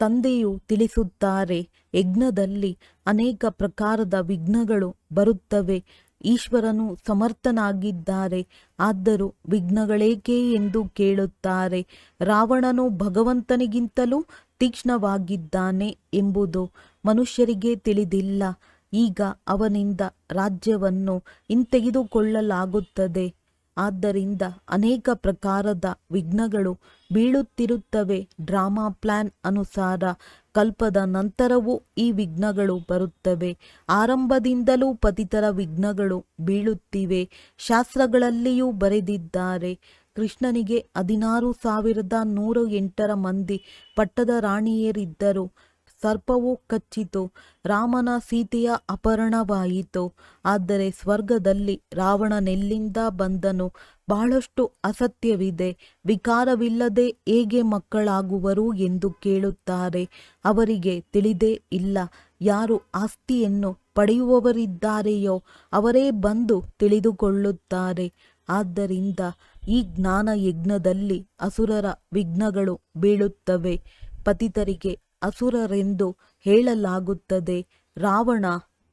ತಂದೆಯು ತಿಳಿಸುತ್ತಾರೆ, ಯಜ್ಞದಲ್ಲಿ ಅನೇಕ ಪ್ರಕಾರದ ವಿಘ್ನಗಳು ಬರುತ್ತವೆ. ಈಶ್ವರನು ಸಮರ್ಥನಾಗಿದ್ದಾರೆ, ಆದರೂ ವಿಘ್ನಗಳೇಕೆ ಎಂದು ಕೇಳುತ್ತಾರೆ. ರಾವಣನು ಭಗವಂತನಿಗಿಂತಲೂ ತೀಕ್ಷ್ಣವಾಗಿದ್ದಾನೆ ಎಂಬುದು ಮನುಷ್ಯರಿಗೆ ತಿಳಿದಿಲ್ಲ. ಈಗ ಅವನಿಂದ ರಾಜ್ಯವನ್ನು ಹಿಂತೆಗೆದುಕೊಳ್ಳಲಾಗುತ್ತದೆ. ಆದ್ದರಿಂದ ಅನೇಕ ಪ್ರಕಾರದ ವಿಘ್ನಗಳು ಬೀಳುತ್ತಿರುತ್ತವೆ. ಡ್ರಾಮಾ ಪ್ಲಾನ್ ಅನುಸಾರ ಕಲ್ಪದ ನಂತರವೂ ಈ ವಿಘ್ನಗಳು ಬರುತ್ತವೆ. ಆರಂಭದಿಂದಲೂ ಪತಿತರ ವಿಘ್ನಗಳು ಬೀಳುತ್ತಿವೆ. ಶಾಸ್ತ್ರಗಳಲ್ಲಿಯೂ ಬರೆದಿದ್ದಾರೆ. ಕೃಷ್ಣನಿಗೆ 16,108 ಮಂದಿ ಪಟ್ಟದ ರಾಣಿಯರಿದ್ದರು. ಸರ್ಪವು ಕಚ್ಚಿತು. ರಾಮನ ಸೀತೆಯ ಅಪಹರಣವಾಯಿತು. ಆದರೆ ಸ್ವರ್ಗದಲ್ಲಿ ರಾವಣನೆಲ್ಲಿಂದ ಬಂದನು? ಬಹಳಷ್ಟು ಅಸತ್ಯವಿದೆ. ವಿಕಾರವಿಲ್ಲದೆ ಹೇಗೆ ಮಕ್ಕಳಾಗುವರು ಎಂದು ಕೇಳುತ್ತಾರೆ. ಅವರಿಗೆ ತಿಳಿದೇ ಇಲ್ಲ. ಯಾರು ಆಸ್ತಿಯನ್ನು ಪಡೆಯುವವರಿದ್ದಾರೆಯೋ ಅವರೇ ಬಂದು ತಿಳಿದುಕೊಳ್ಳುತ್ತಾರೆ. ಆದ್ದರಿಂದ ಈ ಜ್ಞಾನ ಯಜ್ಞದಲ್ಲಿ ಅಸುರರ ವಿಘ್ನಗಳು ಬೀಳುತ್ತವೆ. ಪತಿತರಿಗೆ ಅಸುರರೆಂದು ಹೇಳಲಾಗುತ್ತದೆ. ರಾವಣ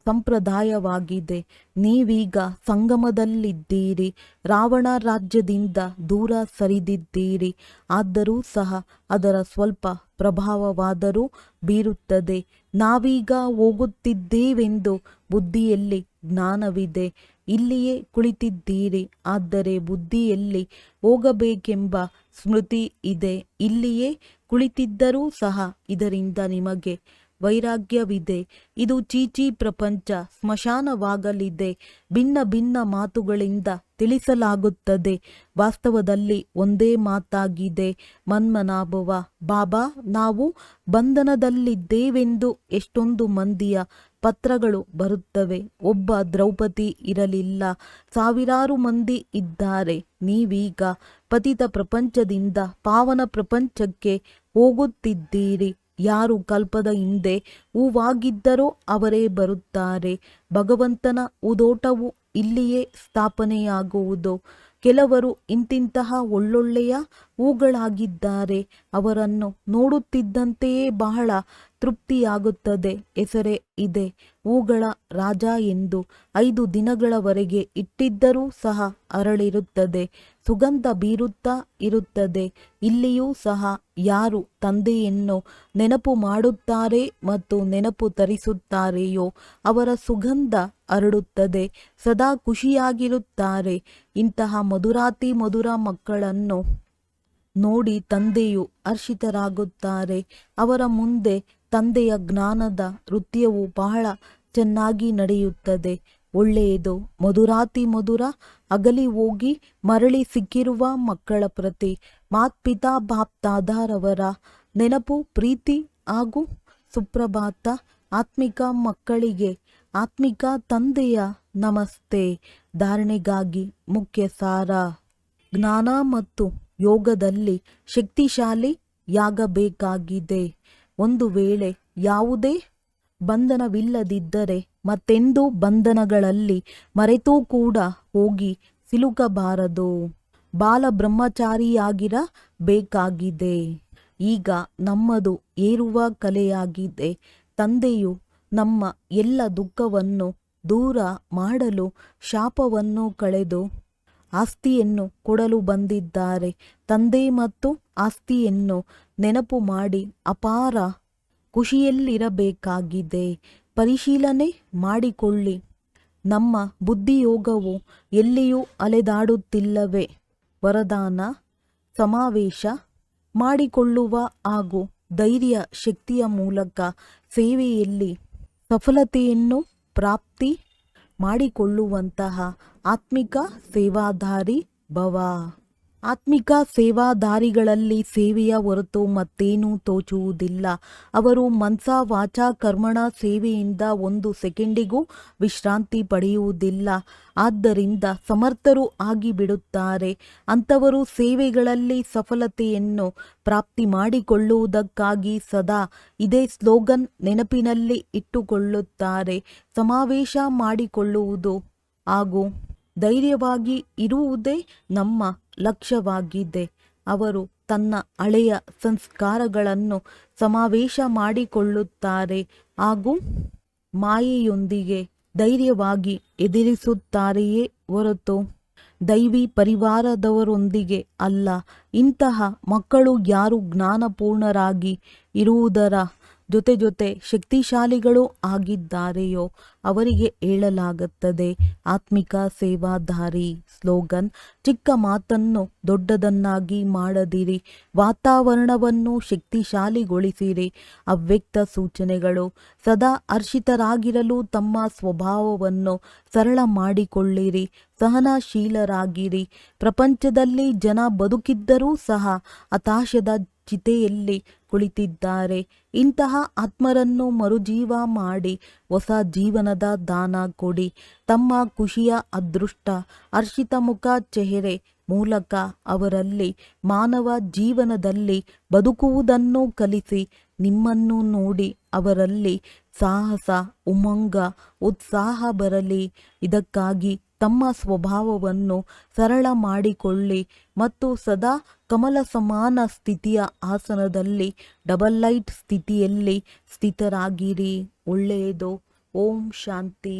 ಸಂಪ್ರದಾಯವಾಗಿದೆ. ನೀವೀಗ ಸಂಗಮದಲ್ಲಿದ್ದೀರಿ. ರಾವಣ ರಾಜ್ಯದಿಂದ ದೂರ ಸರಿದಿದ್ದೀರಿ. ಆದರೂ ಸಹ ಅದರ ಸ್ವಲ್ಪ ಪ್ರಭಾವವಾದರೂ ಬೀರುತ್ತದೆ. ನಾವೀಗ ಹೋಗುತ್ತಿದ್ದೇವೆಂದು ಬುದ್ಧಿಯಲ್ಲಿ ಜ್ಞಾನವಿದೆ. ಇಲ್ಲಿಯೇ ಕುಳಿತಿದ್ದೀರಿ. ಆದರೆ ಬುದ್ಧಿಯಲ್ಲಿ ಹೋಗಬೇಕೆಂಬ ಸ್ಮೃತಿ ಇದೆ. ಇಲ್ಲಿಯೇ ಕುಳಿತಿದ್ದರೂ ಸಹ ಇದರಿಂದ ನಿಮಗೆ ವೈರಾಗ್ಯವಿದೆ. ಇದು ಚೀಚಿ ಪ್ರಪಂಚ ಸ್ಮಶಾನವಾಗಲಿದೆ. ಭಿನ್ನ ಭಿನ್ನ ಮಾತುಗಳಿಂದ ತಿಳಿಸಲಾಗುತ್ತದೆ. ವಾಸ್ತವದಲ್ಲಿ ಒಂದೇ ಮಾತಾಗಿದೆ. ಮನ್ಮನಾಭವ ಬಾಬಾ, ನಾವು ಬಂಧನದಲ್ಲಿದ್ದೇವೆಂದು ಎಷ್ಟೊಂದು ಮಂದಿಯ ಪತ್ರಗಳು ಬರುತ್ತವೆ. ಒಬ್ಬ ದ್ರೌಪದಿ ಇರಲಿಲ್ಲ, ಸಾವಿರಾರು ಮಂದಿ ಇದ್ದಾರೆ. ನೀವೀಗ ಪತಿತ ಪ್ರಪಂಚದಿಂದ ಪಾವನ ಪ್ರಪಂಚಕ್ಕೆ ಹೋಗುತ್ತಿದ್ದೀರಿ. ಯಾರು ಕಲ್ಪದ ಹಿಂದೆ ಹೂವಾಗಿದ್ದರೋ ಅವರೇ ಬರುತ್ತಾರೆ. ಭಗವಂತನ ಹೂದೋಟವು ಇಲ್ಲಿಯೇ ಸ್ಥಾಪನೆಯಾಗುವುದು. ಕೆಲವರು ಇಂತಿಂತಹ ಒಳ್ಳೊಳ್ಳೆಯ ಹೂಗಳಾಗಿದ್ದಾರೆ. ಅವರನ್ನು ನೋಡುತ್ತಿದ್ದಂತೆಯೇ ಬಹಳ ತೃಪ್ತಿಯಾಗುತ್ತದೆ. ಹೆಸರೇ ಇದೆ ಹೂಗಳ ರಾಜ ಎಂದು. 5 ದಿನಗಳವರೆಗೆ ಇಟ್ಟಿದ್ದರೂ ಸಹ ಅರಳಿರುತ್ತದೆ, ಸುಗಂಧ ಬೀರುತ್ತಾ ಇರುತ್ತದೆ. ಇಲ್ಲಿಯೂ ಸಹ ಯಾರು ತಂದೆಯನ್ನು ನೆನಪು ಮಾಡುತ್ತಾರೆ ಮತ್ತು ನೆನಪು ತರಿಸುತ್ತಾರೆಯೋ ಅವರ ಸುಗಂಧ ಹರಡುತ್ತದೆ. ಸದಾ ಖುಷಿಯಾಗಿರುತ್ತಾರೆ. ಇಂತಹ ಮಧುರಾತಿ ಮಧುರ ಮಕ್ಕಳನ್ನು ನೋಡಿ ತಂದೆಯು ಹರ್ಷಿತರಾಗುತ್ತಾರೆ. ಅವರ ಮುಂದೆ ತಂದೆಯ ಜ್ಞಾನದ ನೃತ್ಯವು ಬಹಳ ಚೆನ್ನಾಗಿ ನಡೆಯುತ್ತದೆ. ಒಳ್ಳೆಯದು. ಮಧುರಾತಿ ಮಧುರ ಅಗಲಿ ಹೋಗಿ ಮರಳಿ ಸಿಕ್ಕಿರುವ ಮಕ್ಕಳ ಪ್ರತಿ ಮಾತ್ಪಿತಾ ಬಾಪ್ ದಾದಾರವರ ನೆನಪು, ಪ್ರೀತಿ ಹಾಗೂ ಸುಪ್ರಭಾತ. ಆತ್ಮಿಕ ಮಕ್ಕಳಿಗೆ ಆತ್ಮಿಕ ತಂದೆಯ ನಮಸ್ತೆ. ಧಾರಣೆಗಾಗಿ ಮುಖ್ಯ ಸಾರ: ಜ್ಞಾನ ಮತ್ತು ಯೋಗದಲ್ಲಿ ಶಕ್ತಿಶಾಲಿಯಾಗಬೇಕಾಗಿದೆ. ಒಂದು ವೇಳೆ ಯಾವುದೇ ಬಂಧನವಿಲ್ಲದಿದ್ದರೆ ಮತ್ತೆಂದು ಬಂಧನಗಳಲ್ಲಿ ಮರೆತೂ ಕೂಡ ಹೋಗಿ ಸಿಲುಕಬಾರದು. ಬಾಲ ಬ್ರಹ್ಮಚಾರಿಯಾಗಿರಬೇಕಾಗಿದೆ. ಈಗ ನಮ್ಮದು ಏರುವ ಕಲೆಯಾಗಿದೆ. ತಂದೆಯು ನಮ್ಮ ಎಲ್ಲ ದುಃಖವನ್ನು ದೂರ ಮಾಡಲು ಶಾಪವನ್ನು ಕಳೆದು ಆಸ್ತಿಯನ್ನು ಕೊಡಲು ಬಂದಿದ್ದಾರೆ. ತಂದೆ ಮತ್ತು ಆಸ್ತಿಯನ್ನು ನೆನಪು ಮಾಡಿ ಅಪಾರ ಖುಷಿಯಲ್ಲಿರಬೇಕಾಗಿದೆ. ಪರಿಶೀಲನೆ ಮಾಡಿಕೊಳ್ಳಿ. ನಮ್ಮ ಬುದ್ಧಿಯೋಗವು ಎಲ್ಲಿಯೂ ಅಲೆದಾಡುತ್ತಿಲ್ಲವೇ? ವರದಾನ: ಸಮಾವೇಶ ಮಾಡಿಕೊಳ್ಳುವ ಹಾಗೂ ಧೈರ್ಯ ಶಕ್ತಿಯ ಮೂಲಕ ಸೇವೆಯಲ್ಲಿ ಸಫಲತೆಯನ್ನು ಪ್ರಾಪ್ತಿ ಮಾಡಿಕೊಳ್ಳುವಂತಹ ಆತ್ಮಿಕ ಸೇವಾದಾರಿ ಭವ. ಆತ್ಮಿಕ ಸೇವಾದಾರಿಗಳಲ್ಲಿ ಸೇವೆಯ ಹೊರತು ಮತ್ತೇನೂ ತೋಚುವುದಿಲ್ಲ. ಅವರು ಮನಸ ವಾಚ ಕರ್ಮಣ ಸೇವೆಯಿಂದ 1 ಸೆಕೆಂಡಿಗೂ ವಿಶ್ರಾಂತಿ ಪಡೆಯುವುದಿಲ್ಲ. ಆದ್ದರಿಂದ ಸಮರ್ಥರು ಆಗಿಬಿಡುತ್ತಾರೆ. ಅಂಥವರು ಸೇವೆಗಳಲ್ಲಿ ಸಫಲತೆಯನ್ನು ಪ್ರಾಪ್ತಿ ಮಾಡಿಕೊಳ್ಳುವುದಕ್ಕಾಗಿ ಸದಾ ಇದೇ ಸ್ಲೋಗನ್ ನೆನಪಿನಲ್ಲಿ ಇಟ್ಟುಕೊಳ್ಳುತ್ತಾರೆ: ಸಮಾವೇಶ ಮಾಡಿಕೊಳ್ಳುವುದು ಹಾಗೂ ಧೈರ್ಯವಾಗಿ ಇರುವುದೇ ನಮ್ಮ ಲಕ್ಷ್ಯವಾಗಿದೆ. ಅವರು ತನ್ನ ಹಳೆಯ ಸಂಸ್ಕಾರಗಳನ್ನು ಸಮಾವೇಶ ಮಾಡಿಕೊಳ್ಳುತ್ತಾರೆ ಹಾಗೂ ಮಾಯೆಯೊಂದಿಗೆ ಧೈರ್ಯವಾಗಿ ಎದುರಿಸುತ್ತಾರೆಯೇ ಹೊರತು ದೈವಿ ಪರಿವಾರದವರೊಂದಿಗೆ ಅಲ್ಲ. ಇಂತಹ ಮಕ್ಕಳು ಯಾರು ಜ್ಞಾನಪೂರ್ಣರಾಗಿ ಇರುವುದರ ಜೊತೆ ಶಕ್ತಿಶಾಲಿಗಳು ಆಗಿದ್ದಾರೆಯೋ ಅವರಿಗೆ ಹೇಳಲಾಗುತ್ತದೆ ಆತ್ಮಿಕ ಸೇವಾದಾರಿ. ಸ್ಲೋಗನ್: ಚಿಕ್ಕ ಮಾತನ್ನು ದೊಡ್ಡದನ್ನಾಗಿ ಮಾಡದಿರಿ, ವಾತಾವರಣವನ್ನು ಶಕ್ತಿಶಾಲಿಗೊಳಿಸಿರಿ. ಅವ್ಯಕ್ತ ಸೂಚನೆಗಳು: ಸದಾ ಹರ್ಷಿತರಾಗಿರಲು ತಮ್ಮ ಸ್ವಭಾವವನ್ನು ಸರಳ ಮಾಡಿಕೊಳ್ಳಿರಿ, ಸಹನಶೀಲರಾಗಿರಿ. ಪ್ರಪಂಚದಲ್ಲಿ ಜನ ಬದುಕಿದ್ದರೂ ಸಹ ಹತಾಶದ ಚಿತೆಯಲ್ಲಿ ಕುಳಿತಿದ್ದಾರೆ. ಇಂತಹ ಆತ್ಮರನ್ನು ಮರುಜೀವ ಮಾಡಿ ಹೊಸ ಜೀವನದ ದಾನ ಕೊಡಿ. ತಮ್ಮ ಖುಷಿಯ ಅದೃಷ್ಟ ಹರ್ಷಿತ ಮುಖ ಚೆಹರೆ ಮೂಲಕ ಅವರಲ್ಲಿ ಮಾನವ ಜೀವನದಲ್ಲಿ ಬದುಕುವುದನ್ನು ಕಲಿಸಿ. ನಿಮ್ಮನ್ನು ನೋಡಿ ಅವರಲ್ಲಿ ಸಾಹಸ, ಉಮಂಗ, ಉತ್ಸಾಹ ಬರಲಿ. ಇದಕ್ಕಾಗಿ ತಮ್ಮ ಸ್ವಭಾವವನ್ನು ಸರಳ ಮಾಡಿಕೊಳ್ಳಿ ಮತ್ತು ಸದಾ ಕಮಲ ಸಮಾನ ಸ್ಥಿತಿಯ ಆಸನದಲ್ಲಿ ಡಬಲ್ ಲೈಟ್ ಸ್ಥಿತಿಯಲ್ಲಿ ಸ್ಥಿತರಾಗಿರಿ. ಒಳ್ಳೆಯದು. ಓಂ ಶಾಂತಿ.